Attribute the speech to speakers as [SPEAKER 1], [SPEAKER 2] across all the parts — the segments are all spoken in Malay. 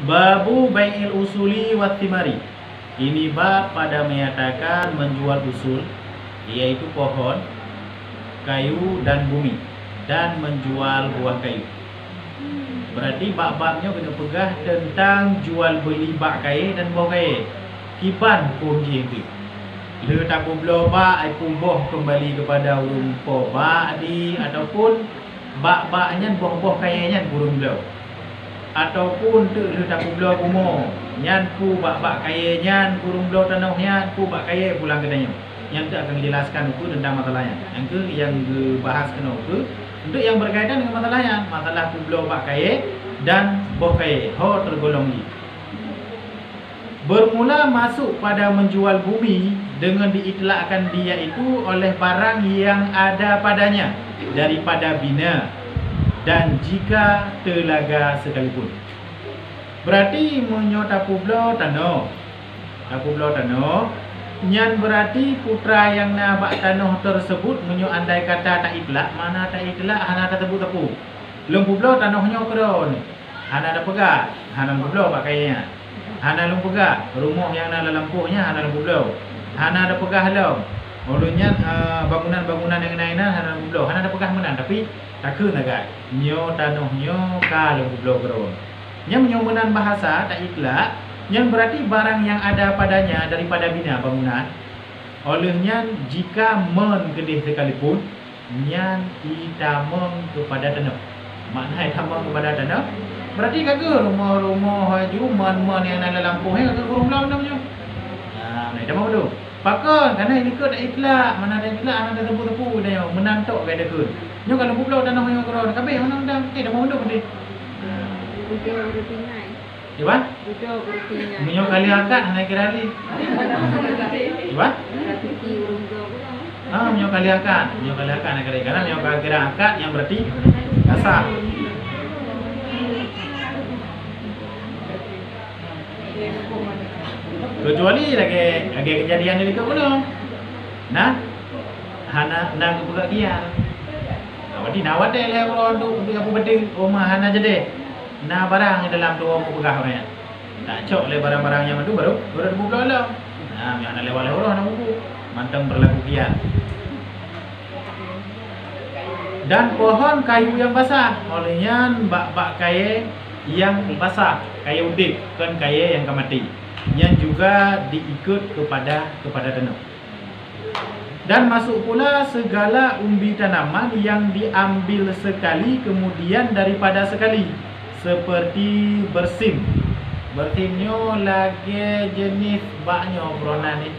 [SPEAKER 1] Babu bai'il usuli wa thimari. Ini bab pada menyatakan menjual usul, yaitu pohon, kayu dan bumi, dan menjual buah kayu. Berarti bab-babnya kena pegah tentang jual beli bak kayu dan buah kayu. Kiban pun itu. Le tak belah bak ai puboh kembali kepada rumpah bak di ataupun bak-baknya buah-buah kayunya burung belau. Ataupun tu le tak belah kumo. Nyan ku bak-bak kayunya burung belau tanahnya ku bak kayu pulang kedanya. Yang tu akan dijelaskan itu tentang masalahnya. Yang ke yang dibahas kena itu untuk yang berkaitan dengan masalahnya, masalah belah bak kayu dan buah kayu. Ho tergolong ni. Bermula masuk pada menjual bumi dengan diitlakkan dia itu oleh barang yang ada padanya daripada bina dan jika telaga sekalipun. Berarti menyo tapu belau tanah. Tapu belau tanah nyan berarti putra yang nak bak tanah tersebut menyo andai kata tak itlak, mana tak itlak hana tersebut tapu. Lempu belau tanahnya keron. Hana ada pegat, hana belau bak kayanya. Hana lung pegah rumah yang nak lampuhnya hana lung belau. Hana ada pegah halau. Ulunya bangunan-bangunan yang lain hana lung belau. Hana ada pegah menan tapi takun agak. Nyo tanahnya ka lung belau keron. Yang nyo menan bahasa tak itlak, yang berarti barang yang ada padanya daripada bina bangunan. Olehnya jika menggedih sekalipun nyan itameng kepada tanah. Makna itameng kepada tanah berarti kagak rumah-rumah haju man-man yang ada lampuhnya kagak kurung belau namanya. Nah, ni dah mau tu. Pakon kerana ini ke tak itlak, mana ada itlak ana ada tepu-tepu dah menantok ke dekun. Nyo kalau belau tanah yang keron kabeh mana dah dah mau tu nanti.
[SPEAKER 2] Video bertinai.
[SPEAKER 1] Iban?
[SPEAKER 2] Video bertinai.
[SPEAKER 1] Menyo kali akad naik kirali. Iban?
[SPEAKER 2] Ratuki urung do pula.
[SPEAKER 1] Menyo kali akad naik kirali. Karena menyo kira akad yang berarti kasar. Kecuali lagi kejadian ni dekat gunung. Nah, hana nang buka kian. Berarti nawat deh le orang tu apa beding rumah hana jadi. Nah barang dalam tu orang pegah orang. Tak cok le barang-barang yang tu baru buka lah. Nah, yang ada lewat orang nak buku. Mantang berlaku kian. Dan pohon kayu yang basah. Olehnya bak-bak kayu yang basah, kayu udip kan kayu yang mati. Yang juga diikut kepada tanah. Dan masuk pula segala umbi tanaman yang diambil sekali kemudian daripada sekali, seperti bersim. Bersimnya lagi jenis baknya berona ni.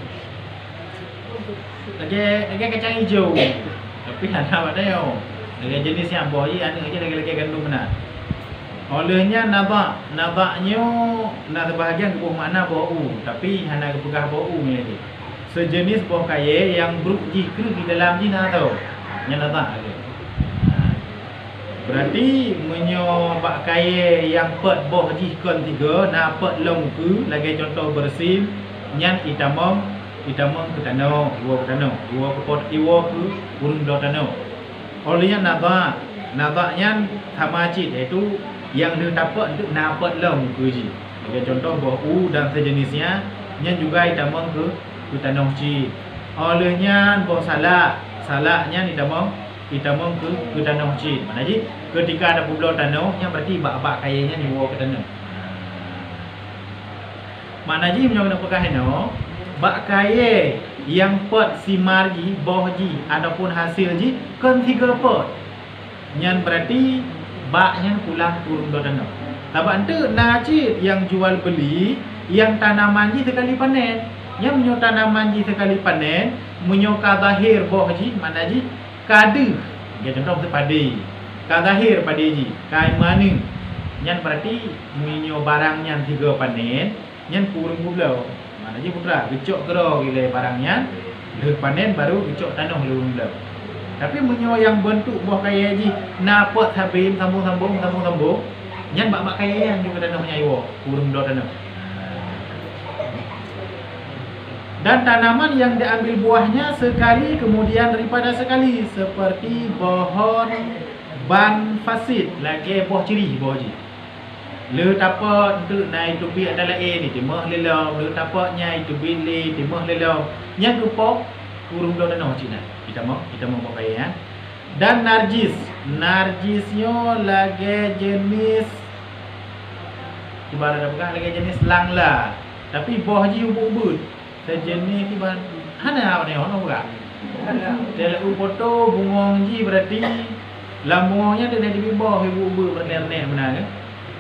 [SPEAKER 1] Lagi kacang hijau. Tapi ada apa dah yo. Lagi jenis yang boyi ada aja lagi gandum benar. Olehnya nabaknya nak sebahagian kebuah makna bau, tapi hana kepegah bau ni lagi. Sejenis buah kayu yang beruji ke di dalam jina tau. Yang nabak ada. Berarti menyo bak kayu yang pet buah jikon 3 nak pet long ke lagi contoh bersim nyan itamong ke tanah, dua ke tanah, dua ke pot iwa ke urung belau tanah. Olehnya nabaknya sama cit iaitu yang dia dapat untuk napat long ke ji. Sebagai contoh buah dan sejenisnya yang juga ditamang ke tanah ci. Olehnya buah salaknya ditamang ke tanah ci. Mana ji? Ketika ada belau tanah yang berarti bak-bak kayanya dibawa ke tanah. Mana ji menyo kena pekah no? Bak kaya yang pot simar ji, boh ji ataupun hasil ji kan 3 pot. Yang berarti baknya pulang turun ke tanah. Sebab tu najib yang jual beli yang tanaman ji sekali panen. Yang menyo tanaman ji sekali panen, menyo kadahir boh ji mana ji? Kadu. Ya contoh tu padi. Kadahir padi ji, kai maning. Yang berarti menyo barang yang 3 panen, yang kurung belau. Mana ji putra, gecok kero gile barangnya. Le panen baru gecok tanah lurung belau. Tapi menyo yang bentuk buah kayu ji napot habim sambung-sambung nyan bak-bak kayu yang juga tanahnya iwo kurung do tanah. Dan tanaman yang diambil buahnya sekali kemudian daripada sekali seperti pohon ban fasid lagi buah ciri buah ji. Le tapak untuk naik tubi adalah ni timah lelau, le tapaknya itu bili timah lelau. Yang kepok kurung daun danau Cina. Kita mau pakai ya. Dan narjis. Narjisnya lagi jenis ibarat apa lagi jenis langla. Tapi boh ji ubud. Sejenis ibarat hana ni ono buka. Tele foto bungong ji berarti lambungnya dia di bawah ubud bernet-net benar ke?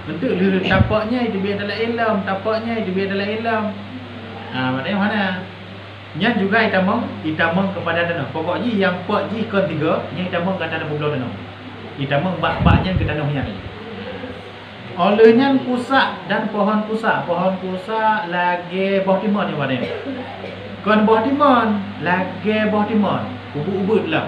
[SPEAKER 1] Bentuk le tapaknya itu biar adalah ilam, tapaknya itu biar adalah ilam. Maknanya mana? Yang juga itamong kepada danau. Pokoknya yang pot ji kon 3, yang itamong ke tanah pulau danau. Itamong bak-baknya ke danaunya ni. Olehnya pusak dan pohon pusak lagi buah timun ni mana? Kon buah timun lagi buah timun, ubud-ubud lah.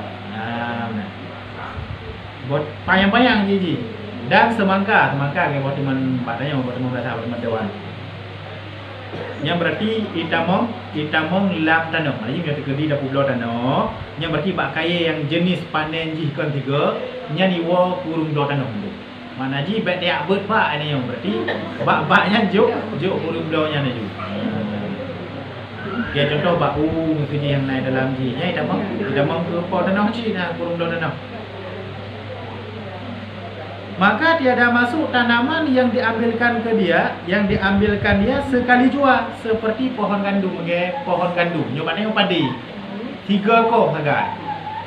[SPEAKER 1] Buat payang-payang ji. Dan semangka ke buah timun batanya buah timun biasa buah timun dewan. Yang berarti itamong lam tanah. Maksudnya kita kerdi dah pulau tanah. Yang berarti bak kaya yang jenis panen ji kon 3, nya niwa kurung do tanah tu. Mana ji bet dia bet bak ni yang berarti bak-baknya juk kurung blaunya ni ju. Okey contoh bak mesti yang naik dalam ji. Nya itamong ke po tanah ji nah kurung do tanah. Maka tiada masuk tanaman yang diambilkan dia sekali jua seperti pohon gandum nyobatnya padi 3 kok saja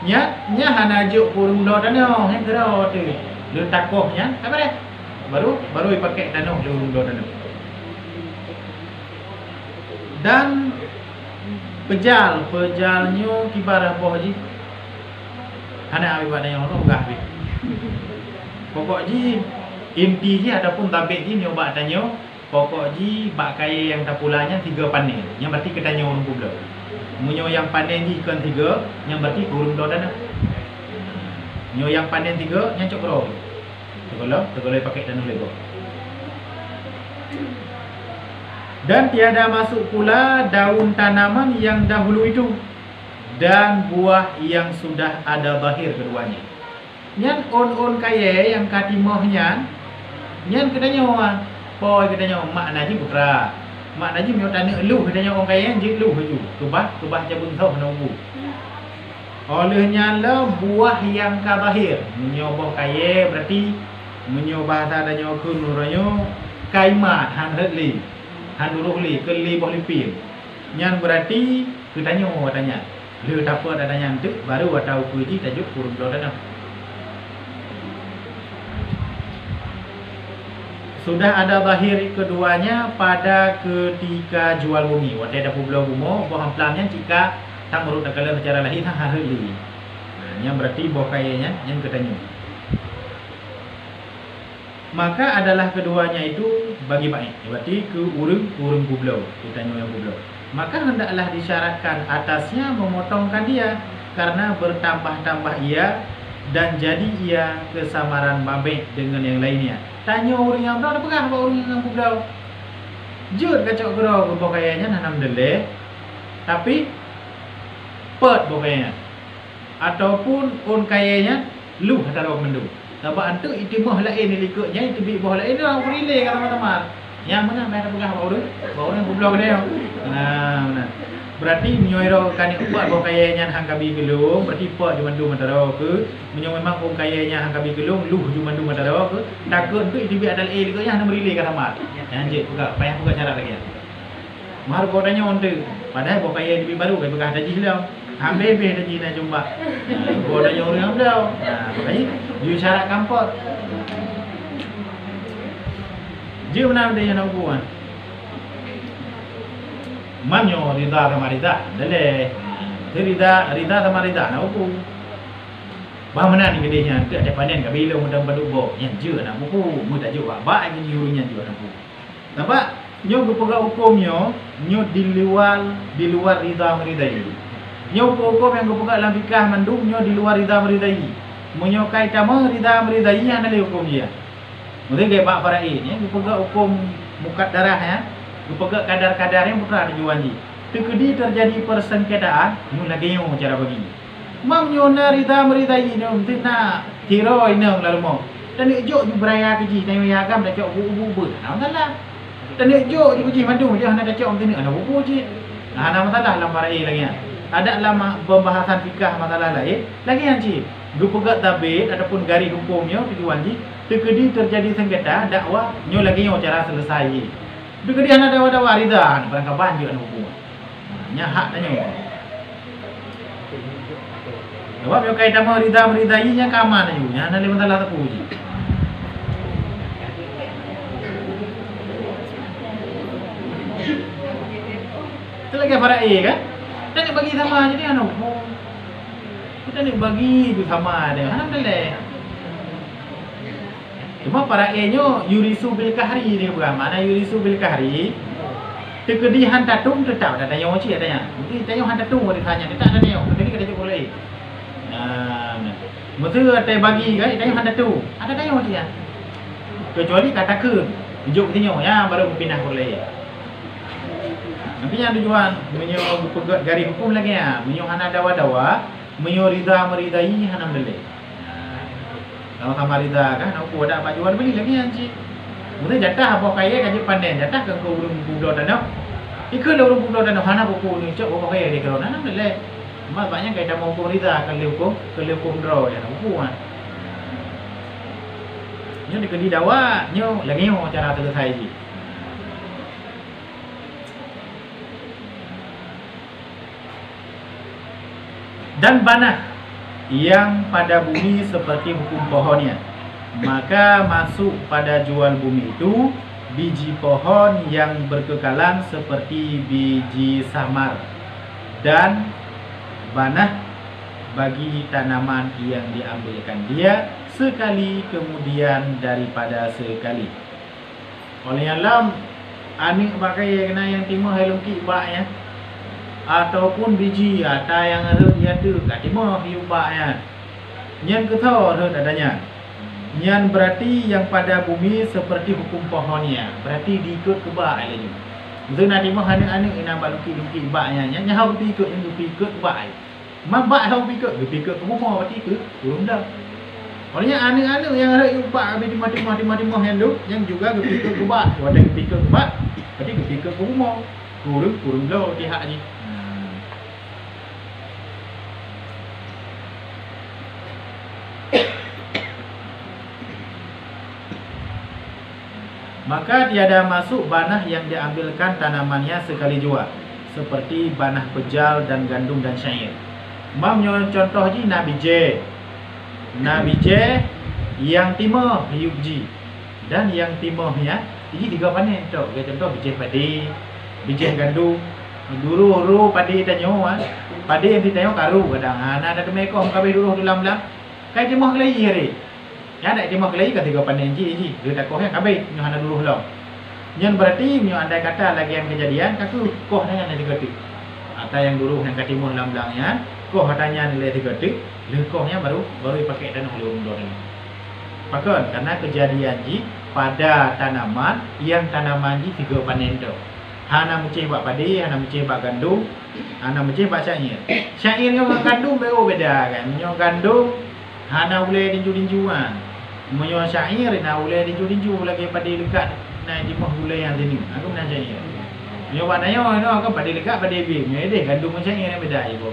[SPEAKER 1] nya hana juk kurung do tanah yang kero tu letak kohnya apa deh baru dipakai tanah kurung do tanah. Dan pejalnya kibarah boh ji hana abi badanya orang enggak abi. Pokok ji inti ji ataupun tabik ji nyoba tanya pokok ji bak kaya yang tapulanya 3 panen. Yang berarti kita tanya orang pulau. Munyo yang panen ji kan 3, yang berarti kurung do tanah. Nyo yang panen 3 yang cok ro. Tegolo pakai tanah lego. Dan tiada masuk pula daun tanaman yang dahulu itu dan buah yang sudah ada bahir keduanya. Nyan on kaya yang katimahnya nyan katanya orang boy katanya mak naji putra mak naji meu tanah lu katanya orang kaya je lu haju tubah jabun tau menunggu olehnya lah buah yang kabahir menyoboh kaya berarti menyoba sadanya kun nuranyo kaimat han redli han duruhli keli boh lipin nyan berarti katanya orang tanya lu tapa dadanya tu baru tahu puji tajuk kurung do tanah. Sudah ada bahir keduanya pada ketika jual bumi. Waktu ada pulau bumo, boh amplamnya jika tang urut nakala secara lahir tang harili. Yang berarti boh kayanya yang katanya. Maka adalah keduanya itu bagi baik. Berarti ke urung pulau, katanya yang pulau. Maka hendaklah disyaratkan atasnya memotongkan dia karena bertambah-tambah ia dan jadi ia kesamaran babek dengan yang lainnya. Tanya orang yang belau, apa orang yang belau? Jut kacau gerau berbokayanya nanam deleh, tapi pet bokayanya, ataupun on kayanya lu hantar orang mendung. Sebab antu itu mah lain likutnya itu bi boh lain orang berileh kata teman-teman. Yang mana mereka pegang orang yang belau dia. Nah. Berarti menyoiro kan ubat bau kayanya hang kabi gelung berarti pot di mandu mataro ke menyo memang bau kayanya hang kabi gelung luh di mandu mataro ke takut tu itu biar adal dia hang berileh kata mat anjir buka payah buka cara lagi mar kodanya onte padahal bau kaya di baru kai bekas haji hilang ambil be haji nak jumpa kodanya orang yang belau makanya dia syarat kampot je mana ada yang nak buat manyo rida sama rida dale rida sama rida nak upu bah mana ni gedenya tu ada panen ka bila mudang badubo yang je nak upu mu tak je ba ni yurunya je nak upu nampak nyo gepega hukumnya nyo di luar rida meridai nyo hukum yang gepega dalam fikah mandum nyo di luar rida meridai menyo kai tama rida meridai ana le hukum dia mungkin ke pak faraid ya gepega hukum mukat darah ya Gepegak kadar-kadar yang putra dijual ni. Tekedi terjadi persengketaan, mu lagi yang cara bagi. Mam nyona rida meridai ni, untuk nak tiroi ni lalu mau. Tanah jok ni beraya keji, tanya agam dah cok bubu. Nah masalah. Tanah jok ni keji mandu dia hendak cok macam ni, ana bubu je. Nah ana masalah dalam barai lagi ya. Ada lama pembahasan fikah masalah lain. Lagi yang ci, gupegat tabit ataupun garis hukumnya tujuan ji, tekedi terjadi sengketa dakwah nyo lagi nyo cara selesai. Tekedi ana dakwah rida, barang kaban je ana hukum. Nya hak tanya. Sebab yo kaitan mau meridai nya kaman aja, nya ana le masalah tepu ji. Itu lagi farai kan? Kita nak bagi sama jadi anu. Kita nak bagi itu sama dia. Hanam dele. Cuma farai-nya yurisu bil kahri dia bukan. Mana yurisu bil kahri? Tekedi han tatung tetap ada yang oci ada yang. Mesti tanya han tatung dia tanya, tetap ada yang. Jadi kita cuba boleh. Nah, mesti ada bagi kan tanya han tatung. Ada yang oci ya. Kecuali katakan tunjuk tinyo ya baru pindah boleh. Nantinya tujuan menyo pegat garis hukum lagi ya, menyo hana dawa-dawa, menyo rida meridai hanam dele. Kalau sama rida kan aku ada apa jual beli lagi anci. Mesti jatah apa kaya kaji panen, jatah ke urung budo tanah. Ikut urung budo tanah hana buku ni cok apa kaya di kerana hanam dele. Mas banyak kaya dah mau hukum rida ke hukum draw ya buku kan. Nyo dikedi dawa, nyo lagi nyo cara selesai ji. Dan banah yang pada bumi seperti hukum pohonnya, maka masuk pada jual bumi itu biji pohon yang berkekalan seperti biji samar, dan banah bagi tanaman yang diambilkan dia sekali kemudian daripada sekali. Oleh alam anik pakai kena yang timah helungki baknya ataupun biji ada yang ada dia tu kat timah hiubaknya. Nyan kethor adanya. Nyan berarti yang pada bumi seperti hukum pohonnya. Berarti diikut ke bak lagi. Mesti nak timah anak-anak ina baluki-luki baknya. Nyan hau ikut yang ikut ke bak. Mabak hau ikut ke rumah berarti ke turun dah. Olehnya anak-anak yang ada hiubak habis timah-timah yang tu yang juga ikut ke bak. Ada ikut ke bak. Berarti ikut ke rumah. Kurung dah pihak ni. Maka tiada masuk banah yang diambilkan tanamannya sekali jua, seperti banah pejal dan gandum dan syair. Mam contoh ji nabije. Nabije yang timah hiubji dan yang timahnya ini tiga panen tu. Contoh bije padi, bije gandum. Duru padi tanyo padi yang ditanyo karu kadang. Ana ada mekoh kabeh duru dalam-dalam. Kai timah lagi hari. Ya nak timah kelai ke tiga panen ji. Dia tak koh kabeh nyo hana dulu long. Nyan berarti nyo andai kata lagi yang kejadian kaku koh dengan tiga tik. Atau yang dulu yang katimuh lam-lamnya koh hatanya nilai tiga tik, leukohnya baru dipakai tanah lurung dor ni. Pakon karena kejadian ji pada tanaman yang tanaman ji tiga panen tu. Hana meceh bak padi, hana meceh bak gandum, hana meceh bak syair. Syair dengan gandum beda kan. Nyo gandum hana boleh dinju-dinjuan. Menyo syair na boleh dinju-dinju lagi padi dekat na di mah boleh yang sini. Aku nak syair. Nyo buat nayo no aku padi dekat padi bi. Nyo deh gandum dengan syair yang beda ibu.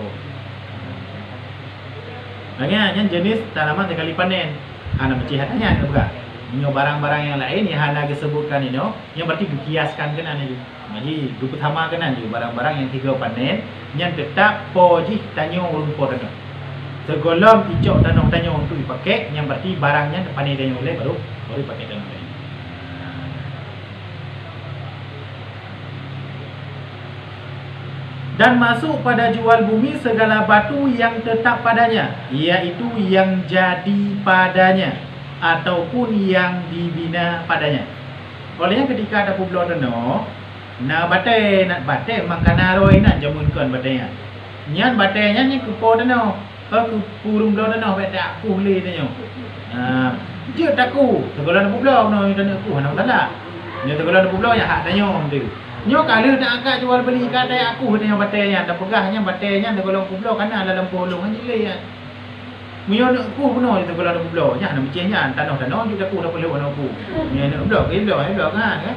[SPEAKER 1] Lagi jenis tanaman sekali panen. Hana meceh hatanya bukan. Nyo barang-barang yang lain yang hana disebutkan ini yang berarti dikiaskan kena ni. Jadi dua sama kena ni barang-barang yang tiga panen yang tetap poji tanyo rumput tu. Segolong icok tanah untuk dipakai yang berarti barangnya panen dan oleh baru dipakai tanah lain. Dan masuk pada jual bumi segala batu yang tetap padanya, iaitu yang jadi padanya ataupun yang dibina padanya. Olehnya ketika ada pulau tanah, nak batai mangkana roi nak jamunkan batainya. Nyan batainya ni kupo tanah. Aku kurung belau tanah tak aku boleh tanya. Dia takku. Sekolah nak belau no tanya aku mana salah. Dia sekolah nak belau ya hak tanya tu. Nyo kalau nak angkat jual beli kata aku tanya batainya, tak pegahnya batainya sekolah belau kana dalam polong kan jelai ya. Mio nak ku benar itu kalau ada bublo. Nya nak mencehnya tanah-tanah juga ku dah perlu warna ku. Mio nak bublo kan.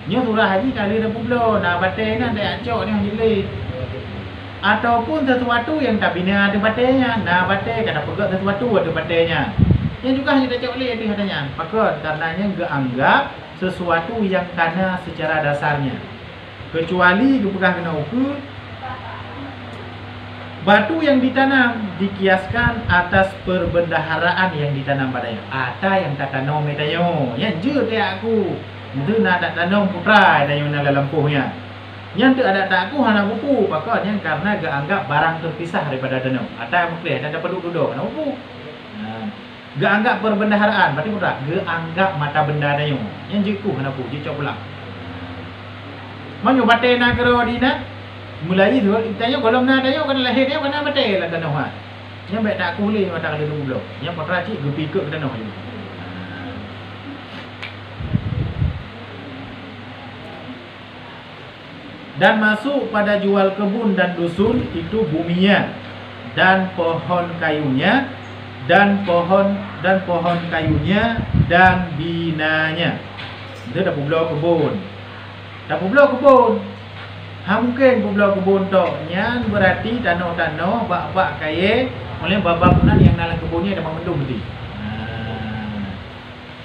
[SPEAKER 1] Nyo surah haji kali ada bublo. Nah batai kan tak acok ni hang ataupun sesuatu yang tak bina ada batainya. Nah batai kena pegang sesuatu ada batainya. Yang juga hanya tak acok leh dia katanya. Maka karenanya anggap sesuatu yang tanah secara dasarnya. Kecuali dipegang kena ukur batu yang ditanam dikiaskan atas perbendaharaan yang ditanam padanya. Ada yang tak tanam metanyo. Yang je dia aku. Itu nak tak tanam putra dan yang nak lampuhnya. Yang tu ada tak aku hana buku. Pakatnya karena gak anggap barang terpisah daripada tanam. Ada yang mukli, ada perlu duduk hana buku. Gak anggap perbendaharaan, berarti putra. Gak anggap mata benda dayo. Yang je ku hana buku, je cok pulang. Manyo batai nak kero di nak. Mulai tu tanya kalau nak dayo kan lahir dia kan batai lah tanah ha. Yang baik tak aku boleh mata kali dulu. Yang putra cik gepi ke tanah je. Dan masuk pada jual kebun dan dusun itu buminya dan pohon kayunya dan pohon kayunya dan binanya. Itu dah pulau kebun. Dah pulau kebun. Ha mungkin pulau kebun tu. Yang berarti tanah-tanah bak-bak kaya oleh babak-bakunan yang dalam kebunnya ada mendung nanti.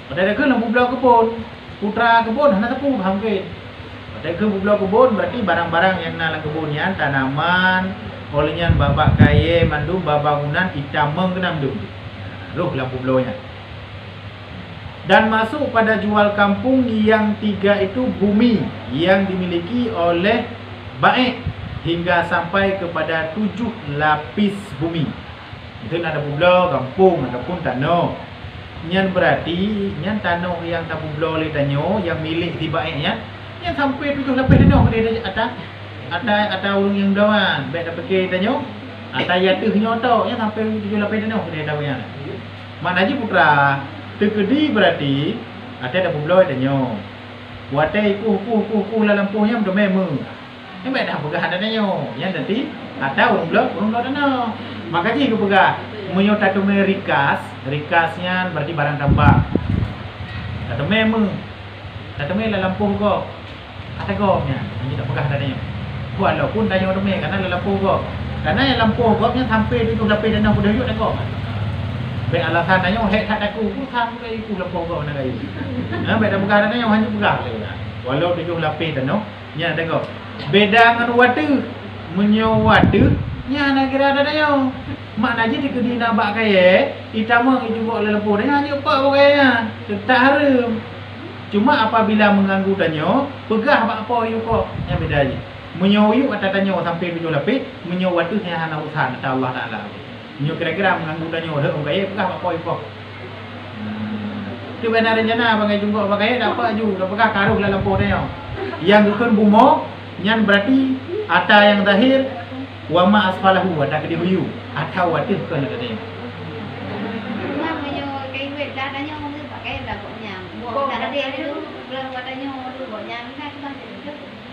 [SPEAKER 1] Pada ada ke dalam pulau kebun. Putra kebun hana tapu ha mungkin. Pada ke pulau kebun berarti barang-barang yang dalam kebunnya tanaman olehnya babak kaya mandung babangunan itameng kena mandung. Roh dalam pulau-nya. Dan masuk pada jual kampung yang tiga itu bumi yang dimiliki oleh baik hingga sampai kepada 7 lapis bumi. Itu ada pulau kampung ataupun tanah. Yang berarti yang tanah yang tak pulau oleh tanah yang milik di baiknya yang sampai 7 lapis tanah dia ada orang yang dawan baik dah pakai tanah ada yatuhnya tu yang sampai 7 lapis tanah dia dawanya. Maknanya putra terkedi berarti ada pulau tanah. Buatai ku la lampuhnya dah memang. Yang baik dah pegah tanahnya. Yang nanti ada orang blok tanah. Makanya aku pegah menyota tu rikasnya berarti barang tambak. Tak memang. Tak la lampuh kau. Ada gopnya. Ini tak pegah tanahnya. Walaupun tanah tu karena la lampuh kau. Karena yang lampuh gopnya sampai 7 lapis tanah sudah yuk dah kau. Baik alasan tanya hek tak aku tham kai ku lampuh kau nak kai. Baik dah pegah tanahnya hanya pegah le. Walau 7 lapis tanah nya ada kau. Beda dengan watu menyewatu nya nak kira ada tanah. Maknanya dikedi nak bak kaya itama juga oleh lampuh dia hanya pak kaya. Tak haram. Cuma apabila mengganggu tanyo, pegah apa you kok yang beda aja. Menyoyu atau tanyo sampai 7 lapis, menyowatu hanya hana usaha kata Allah Taala. Menyo kira-kira mengganggu tanyo dah orang kaya pegah apa you kok. Itu benar rencana bagai jungkok bagai dapat ju, dah pegah karuh dalam lampu tanyo. Yang bukan bumo, yang berarti ada yang zahir wa ma asfalahu ada ke dihuyu atau watu ke nak katanya.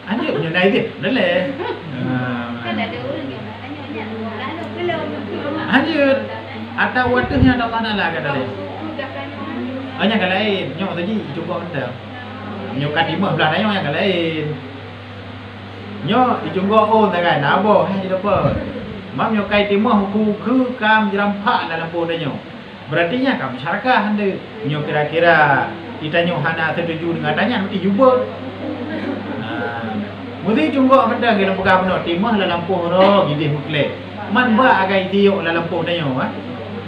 [SPEAKER 1] Anjir punya naik dia, boleh. Anjir, atau waktunya ada mana lah kata dia. Hanya yang lain, nyok tadi cuba kita. Nyok kadimah belah nanya yang lain. Nyok dijunggo on tak kan, nabo hai apa. Mam nyok kai timah ku kam jerampak dalam pun dia nyok. Berarti nya kam masyarakat hande. Nyok kira-kira kita nyok hana setuju dengan tanya mesti jumpa. Mesti junggo kada kita pegang benar timah dalam pun ro gidih mukle. Man ba agai tiok dalam pun dia nyok ah.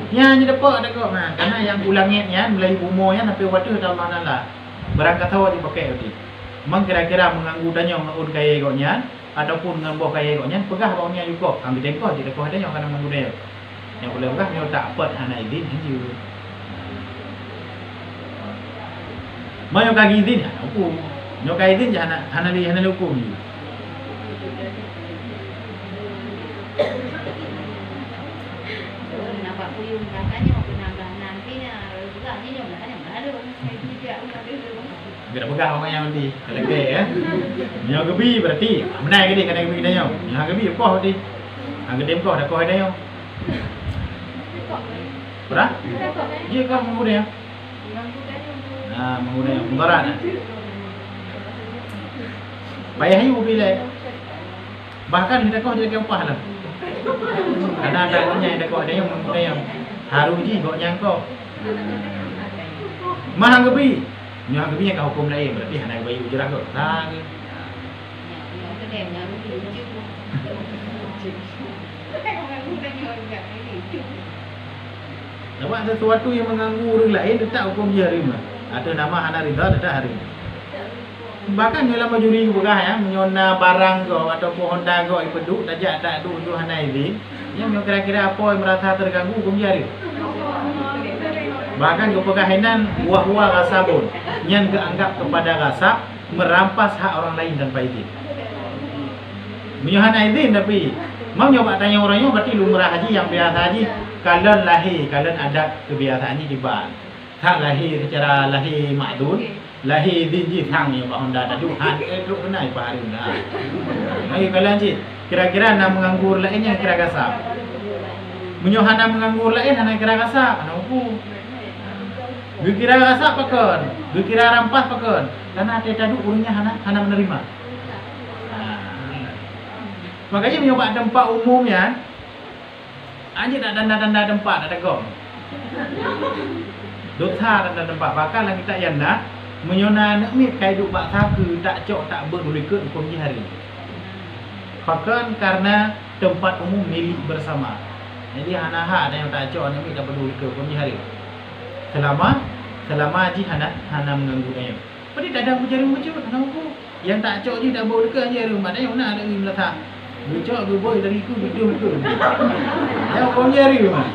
[SPEAKER 1] Nya dapat dak kok man. Karena yang ulangnya mulai umurnya sampai waktu tahun mana lah. Berangkat tahu dipakai uti. Mang kira-kira mengganggu tanya ngun kaya koknya ataupun dengan boh kaya koknya pegah baunya juga. Ambil tengok di dekat dia yang akan mengganggu dia. Yang boleh pegah dia tak apa hana izin hanya. Mau kaki izin hukum. Nyo kaya izin jangan hana hukum ni.
[SPEAKER 2] Nampak puyung katanya mau penambah nantinya juga ni nyom katanya baru.
[SPEAKER 1] Kita pegang orang yang nanti kelege ya. Nyo gebi berarti menai ke dia kena gebi dia nyo. Nyo gebi koh berarti. Hang gede koh dah koh dia nyo. Berah? Jika menggunakan menggunakan mudarat. Payah you bila. Bahkan dia kau jadi kempah lah. Karena ada yang kau ada yang menggunakan haru ji kau yang kau. Mahang gebi. Nyang gebi yang kau hukum lain berarti hanya bayi ujarah kau. Nah. Nampak sesuatu yang mengganggu orang lain tetap hukum dia harim. Ada nama hana ridha tetap harim. Bahkan dalam majuri berkah ya menyona barang kau atau pohon dago ipeduk tajak tak duk tu hana izin. Yang kira-kira apa yang merasa terganggu hukum dia harim. Bahkan keperkahinan buah-buah rasa pun yang keanggap kepada rasa merampas hak orang lain tanpa izin. Menyuhana izin tapi mau nyoba tanya orangnya berarti lumrah haji yang biasa haji kalian lahir kalian ada kebiasaannya di bar tak lahir secara lahir makdul lahir izin ji sang yang Honda ada Tuhan duk kena ipa hari dah. Hai kalian ji kira-kira nak menganggur lainnya kira kasar. Menyuhana menganggur lain hana kira kasar ana upu. Kira kasar pakon, kira rampas pakon. Karena ada duk urangnya hana menerima. Makanya menyoba tempat umumnya anjir nak danda tempat ada gom. Dosa danda tempat bakal lah kita yang nak menyona nak mit kai duk bak saka tak cok tak boleh ke hukum hari. Bahkan karena tempat umum milik bersama. Jadi hana hak ada yang tak cok nak mit tak boleh ke hukum hari. Selama haji hana mengganggu dia. Tapi tak ada berjaring-berjaring kenapa? Yang tak cok je tak boleh ke hari maknanya mana ada ni meletak. Bicak ke boy dari ku video ke. Ya kau nyari mah.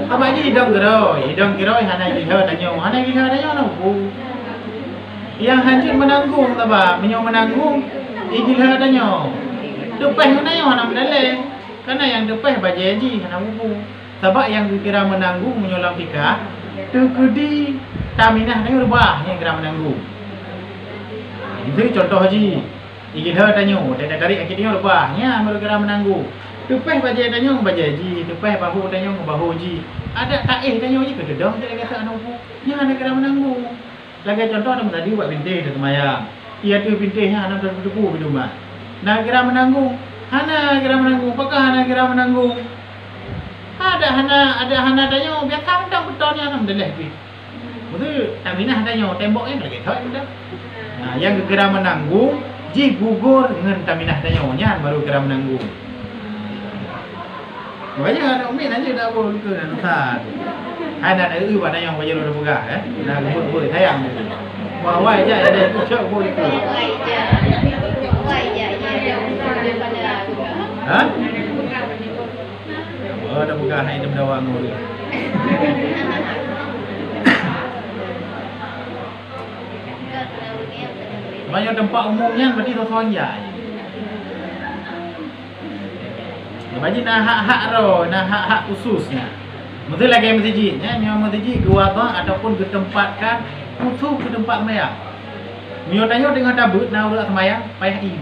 [SPEAKER 1] Apa ni hidang geroi hana gila danyo nak. Yang hancur menanggung taba, menanggung gila danyo. Depeh mana yo hana mendale. Karena yang depeh bajeji hana bubu. Sebab yang dikira menanggung menyolam fikah tu kudi taminah ni rubah yang kira menanggung. Itu contoh haji. Igilha tanyo, dari akhirnya rubahnya baru kira menanggung. Tupeh bajai tanyo bajai haji, tupeh bahu tanyo bahu haji. Ada taih tanyo je kededong je kata anuku. Yang ada kira menanggung. Lagi contoh ada tadi buat bintik di semayang. Ia tu bintiknya anak berduku di rumah. Nah kira menanggung. Hana kira menanggung. Apakah hana kira menanggung? Ada hana tanyo biar tahu tak betulnya nam deleh pi. Betul, taminah tanyo temboknya lagi tahu dah. Nah, yang kira menanggung ji gugur dengan taminah tanyo nya baru kira menanggung. Banyak ada umin aja dah boleh ke dan usah. Ada pada yang bayi udah buka Nah, boleh sayang. Wah aja ada itu cok boleh ke. Hah? Oh, dah buka hai dem dawang boleh. Banyak tempat umumnya berarti sesuatu ya. Bagi nak hak-hak nak hak khususnya. Betul lagi masjidnya, memang masjid gua ataupun ditempatkan khusus ke tempat sembahyang. Miotanya dengan tabut nak urat sembahyang payah i.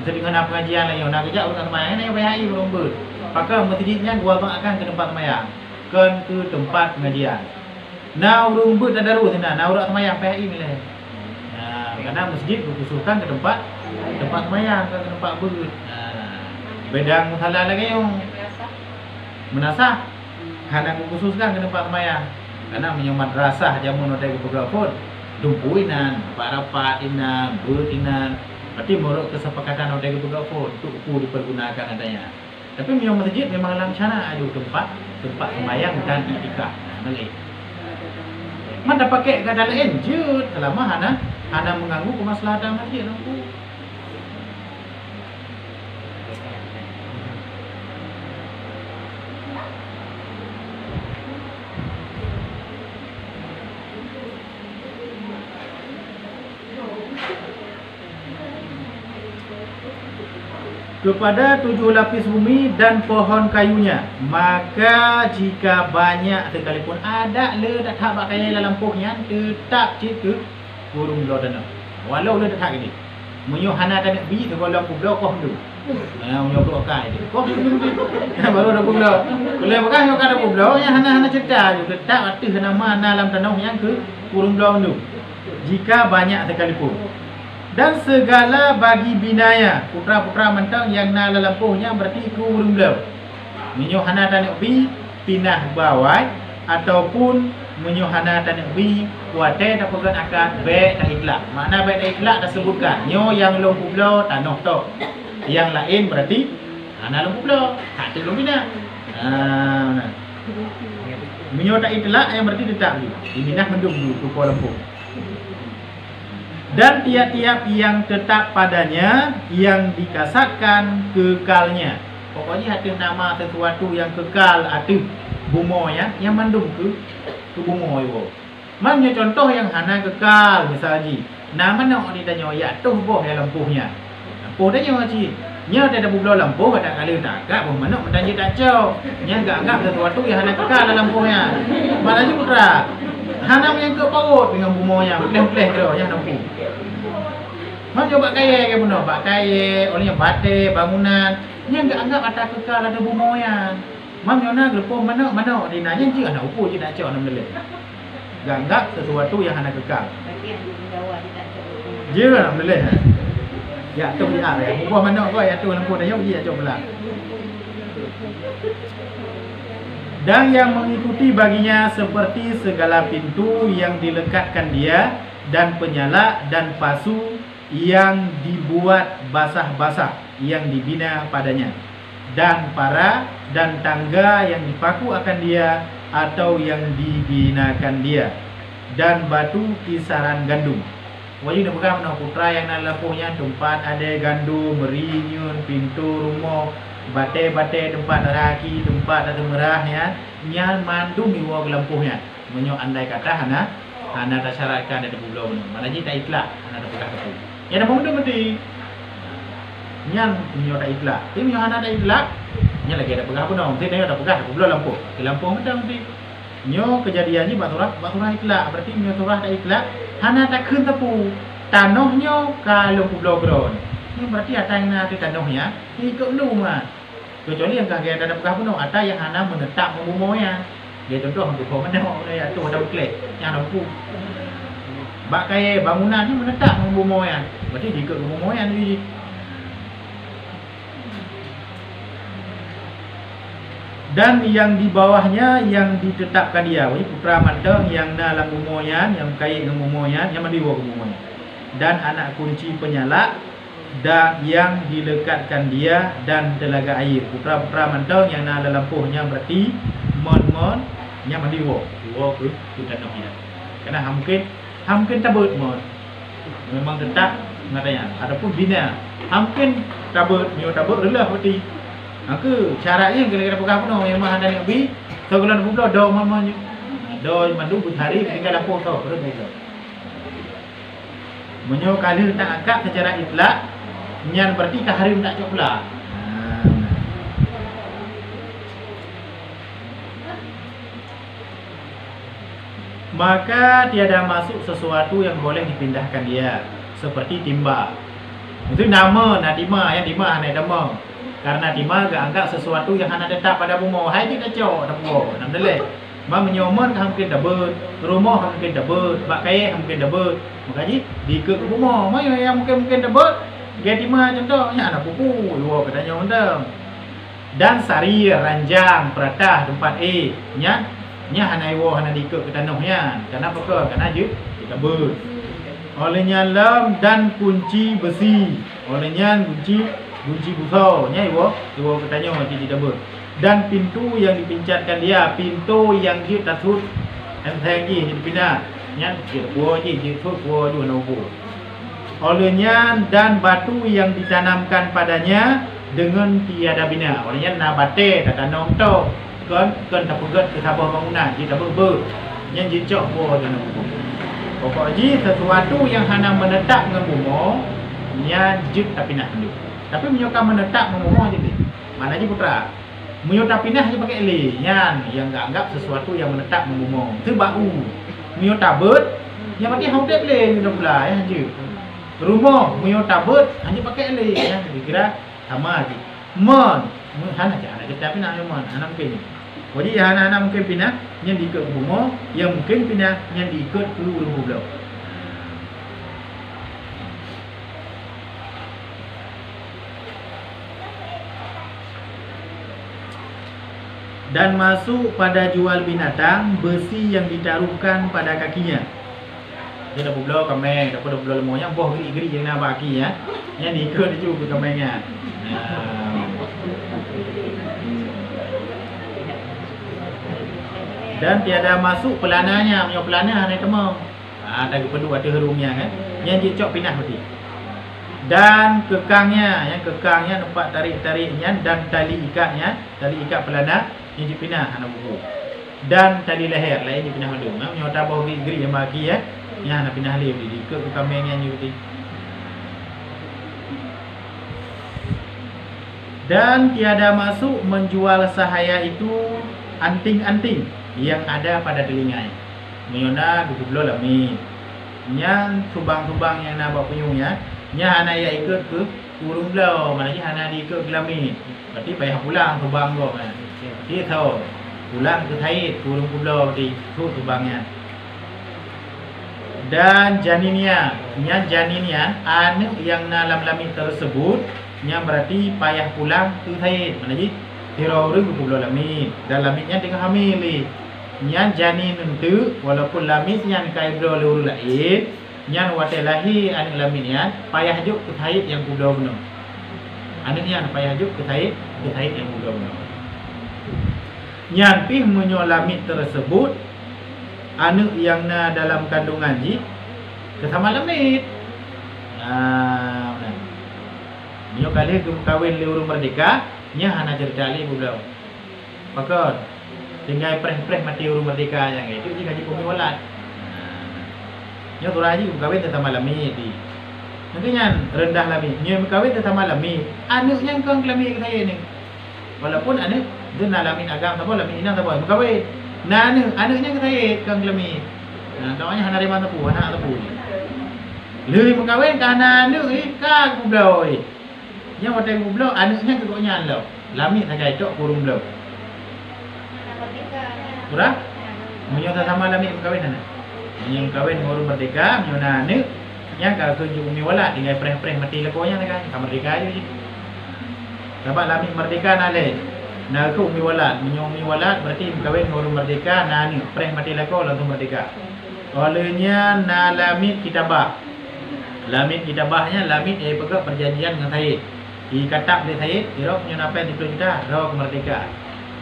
[SPEAKER 1] Betul dengan pengajian lagi nak kerja urat sembahyang ni payah i beromba. Maka masjidnya gua akan ke tempat sembahyang, ke tempat pengajian. Nak urut tadarus sana, nak urat sembahyang payah i milih. Karena masjid dikhususkan ke tempat sembahyang, ke tempat berut. Bedang salah lagi yang menasah hanya dikhususkan ke tempat sembahyang. Karena menyang madrasah jamun ada beberapa dumpuinan, rapat inan, berut inan. Berarti menurut kesepakatan ada beberapa untuk dipergunakan adanya. Tapi menyang masjid memang langsana ada tempat sembahyang dan iktikaf. Malay. Mana pakai kata lain je selama hana mengganggu kemaslahatan masjid aku. Kepada 7 lapis bumi dan pohon kayunya, maka jika banyak sekalipun ada le tak pakai dalam pohonnya tetap citu burung lodana. Walau le tak gini. Munyo hana tak nak bi tu kalau aku blok kau tu. Munyo blok kai dia. Kau baru dah blok. Boleh pakai yo kada blok yang hana cedak je tetap artis nama dalam tanah yang ke kurung blok tu. Jika banyak sekalipun. Dan segala bagi binaya putra-putra mentang yang na lampuhnya berarti kurung blok. Munyo hana tak nak bi pindah bawah ataupun menyuhana dan bi kuate tak pegang akad baik tak itlak. Makna baik tak itlak dah sebutkan nyo yang long kublo tanah tu. Yang lain berarti ana long kublo, hak tu long bina. Menyo tak itlak yang berarti tetap di minah mendung tu Kuala Lumpur. Dan tiap-tiap yang tetap padanya yang dikasatkan kekalnya. Pokoknya ada nama sesuatu yang kekal ada bumo ya, yang mandung ke bumo itu. Maknanya contoh yang hana kekal misalnya, nama nak ditanya ya tu boh yang lampuhnya. Lampuh dah nyawa ji. Nya ada bulan lampuh ada kali tak agak pun mana mendanji tak jauh. Nya enggak anggap sesuatu yang hana kekal dalam lampuhnya. Mana ji putra? Hana yang ke paut dengan bumonya, pleh-pleh tu yang lampuh. Mau coba kaya ke benar, bak kaya, olehnya bate, bangunan. Nya enggak anggap ada kekal ada bumonya. Mam yona gelepong mana di nanya je anak upu je nak cak nak meleleh. Ganggap sesuatu yang hana kekal.
[SPEAKER 2] Bagian Jawa dia tak cakap.
[SPEAKER 1] Je nak meleleh. Ya tu dia ya. Buah mana kau ya tu lampu dah yo je cak pula. Dan yang mengikuti baginya seperti segala pintu yang dilekatkan dia dan penyala dan pasu yang dibuat basah-basah yang dibina padanya. Dan para dan tangga yang dipaku akan dia atau yang dibinakan dia dan batu kisaran gandum. Wajib nak pegang mana putra yang nak lampuhnya tempat ada gandum, merinyun, pintu rumah, bate-bate tempat raki, tempat ada merah ya, nyan mandung iwa lampuhnya. Menyo andai kata hana tak syaratkan ada pulau ni. Mana ji tak itlak hana tak pegang tu. Ya dah mundung mesti. Nyan menyo tak itlak. Tapi menyo hana tak itlak, nyan lagi ada pegang pun mesti dia ada pegang pulau lampuh. Di lampuh mesti mesti. Nyo kejadiannya baturah itlak berarti menyo turah tak itlak, hana tak keun tepu. Tanahnya kalau pulau gron. Ini berarti ada yang nak tanahnya ikut lu mah. Kecuali yang kagak ada pegang pun ada yang hana menetap membumonya. Dia contoh untuk mana dia tu ada klek yang lampu. Bak kaya bangunan ni menetap membumonya. Berarti ikut membumonya ni. Dan yang di bawahnya yang ditetapkan dia, putra mandang yang dalam bumoyan, yang kait dengan bumoyan, yang mandiwa ke bumoyan. Dan anak kunci penyala dan yang dilekatkan dia dan telaga air. Putra-putra mandang yang dalam lampuhnya berarti mon yang mandiwa. Diwa ke tanah dia. Karena mungkin tabut mon. Memang tetap katanya. Adapun bina, mungkin tabut, mio tabut relah berarti. Aku caranya kena pegang pun yang mah ada nak bi, sebulan bulan do mama do mandu hari tinggal lampu tau terus gitu. Menyo kali tak agak secara itlak, nyan berarti ke hari tak cok pula. Maka tiada masuk sesuatu yang boleh dipindahkan dia, seperti timba. Itu nama nadima yang timah nadama. Karena timah gak anggap sesuatu yang hana tetap pada bumi. Hai dia kacau dah buat. Nam daleh. Ma menyoman kan mungkin double, rumah kan mungkin double, bak kaya kan mungkin double. Makanya di ke rumah, ma yang mungkin double. Dia timah contohnya anak pupu, dua katanya undang. Dan sari ranjang peratah tempat nya hana iwo hana di ke tanahnya. Kenapa ke? Karena je double. Olehnya lam dan kunci besi. Olehnya kunci busau nya iwo katanya mati tidak ber. Dan pintu yang dipincatkan dia, pintu yang dia tasut enteng ji dipindah nya dia buah ji tut buah ju nopo. Olehnya dan batu yang ditanamkan padanya dengan tiada bina. Olehnya nabate tak tanam tu kan tak pegat ke sabah bangunan ji tak ber. Nya ji cok buah ju nopo. Pokoknya sesuatu yang hana menetap dengan bumi nya jut tak pindah dulu. Tapi menyokap menetap memohon je ni. Mana je putra? Menyokap pindah je pakai le. Yang enggak anggap sesuatu yang menetap memohon. Itu bau. Menyokap bet, yang mati haudep le sudah pula ya je. Rumah muyo tabut hanya pakai le ya. Kira sama aja. Mon, hana aja. Kita pindah mon, hana mungkin. Jadi hana mungkin pindah yang diikut ke rumah, yang mungkin pindah yang diikut ke urung pulau. Dan masuk pada jual binatang besi yang ditaruhkan pada kakinya. Dia dah pulau kameng, dah pulau lemonya boh geri-geri yang nak baki ya. Yang diikut dia juga kamengnya. Dan tiada masuk pelananya, punya pelana ni temam. Ada perlu ada herumnya kan. Yang dia cok pindah mesti. Dan kekangnya, yang kekangnya nampak tarik-tariknya dan tali ikat pelana yang dipindah anak buku. Dan tali leher lain dipindah malu. Menyota bau geri yang bagi ya. Yang nak pindah leher di ke kambing yang nyuti. Dan tiada masuk menjual sahaya itu anting-anting yang ada pada telinganya. Menyona duduk lami. Yang subang-subang yang nak buat penyungnya. Nya hana ya ikut ke urung belau, maknanya hana diikut ke Lamit. Berarti payah pulang ke Subang kau kan. Dia tahu pulang ke Thait, urung belau di tu Subangnya. Dan janinnya, anu yang dalam Lamit tersebut, nya berarti payah pulang ke Thait. Maknanya tiro urung ke belau Lamit. Dan Lamitnya tengah hamil ni. Nya janin tentu walaupun Lamit yang kai belau urung lain. Yang watai lahir anak Lamit ni payah juk ke Thait yang pulau benar. Anak ni payah juk ke Thait yang pulau benar. Yang pih menyo Lamit tersebut anak yang na dalam kandungan ji kesama Lamit. Nyo kali ke kahwin le urung merdeka, nya hana cerita li pulau. Pakon tinggal preh-preh mati urung merdeka yang itu ji kaji kumi walat. Nyo tu raji kawin tetap Lamit di. Nantinya rendah Lamit. Nyo kawin tetap Lamit. Anaknya kang Lamit ke saya ni. Walaupun anak dia nak Lamit agam tak apa, Lamit inang tak apa. Kawin. Nah anaknya ke saya kang Lamit. Nah kawannya hana reman tepu, anak tepu. Leuy mengkawin kana anak ni kang pulau ni. Nya watai pulau anaknya ke koknya lo. Lamit saja cok kurung pulau. Kurang? Menyo sama Lamit mengkawin anak. Yang kahwin orang merdeka, menyona ni, yang kau tunjuk umi walat, tinggal preh-preh mati lekonya kan, kau merdeka aja je. Dapat Lamit merdeka nale, nak aku umi walat, umi walat berarti kahwin orang merdeka, nah ni preh mati leko langsung merdeka. Olehnya na Lamit kitabah, Lamit pegang perjanjian dengan Thait. Dikatak di Thait, dirok menyona pen di kita, rok merdeka.